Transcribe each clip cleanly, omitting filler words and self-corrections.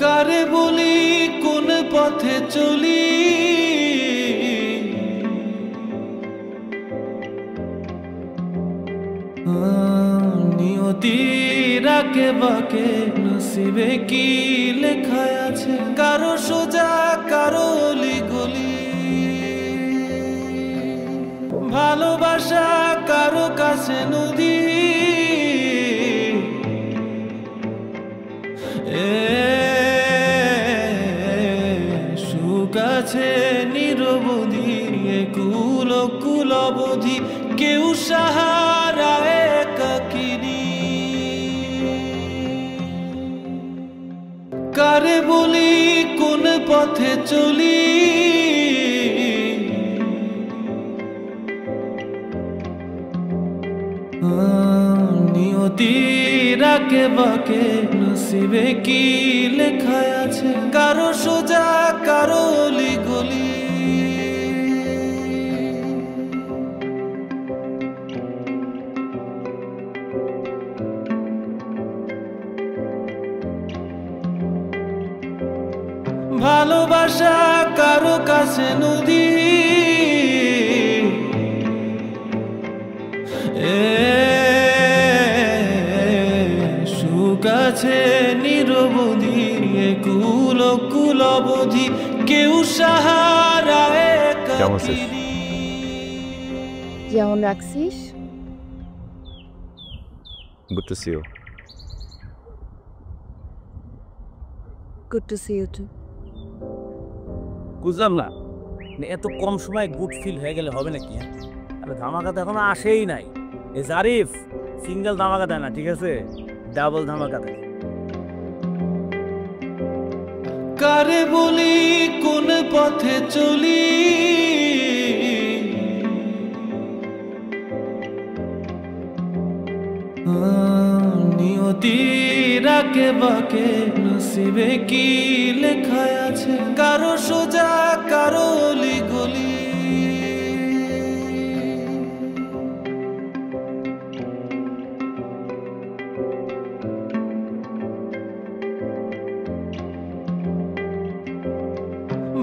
কারে বলি কোন পথে চলি, নিয়তির আঁকে বাঁকে নসিবে কি লেখা আছে, কারো সোজা কারো অলি গলি, ভালোবাসা কারো কাছে নদী, সুখ আছে নিরবধি, কুল কুল অবধি, কেউ সাহারা একাকিনী। কারে বলি কোন পথে চলি, নিয়তির আঁকে বাঁকে নসিবে কি লেখা আছে, কারো সোজা কারো অলি গলি, ভালোবাসা কারো কাছে নদী, সুখ আছে নিরবধি, কুল কুল অবধি, কেউ সাহারা একাকিনী। যেমন রাখছিস। Good to see you. Good to see you too. বুঝলাম না, এত কম সময় গুড ফিল হয়ে গেলে হবে নাকি? আরে ধামাকা তো এখনো আসেই নাই। এই জারিফ সিঙ্গেল ধামাকা দেয় না, ঠিক আছে, ডাবল ধামাকা দেয়। কারে বলি কোন পথে চলি, নিয়তির আঁকে বাঁকে নসিবে কি লেখা আছে, কারো সোজা কারো অলি গলি,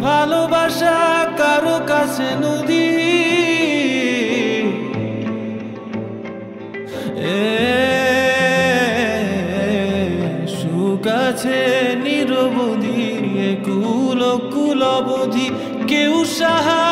ভালোবাসা কারো কাছে নদী, সুখ আছে নিরবধি, কুল কুল অবধি, কেউ সাহা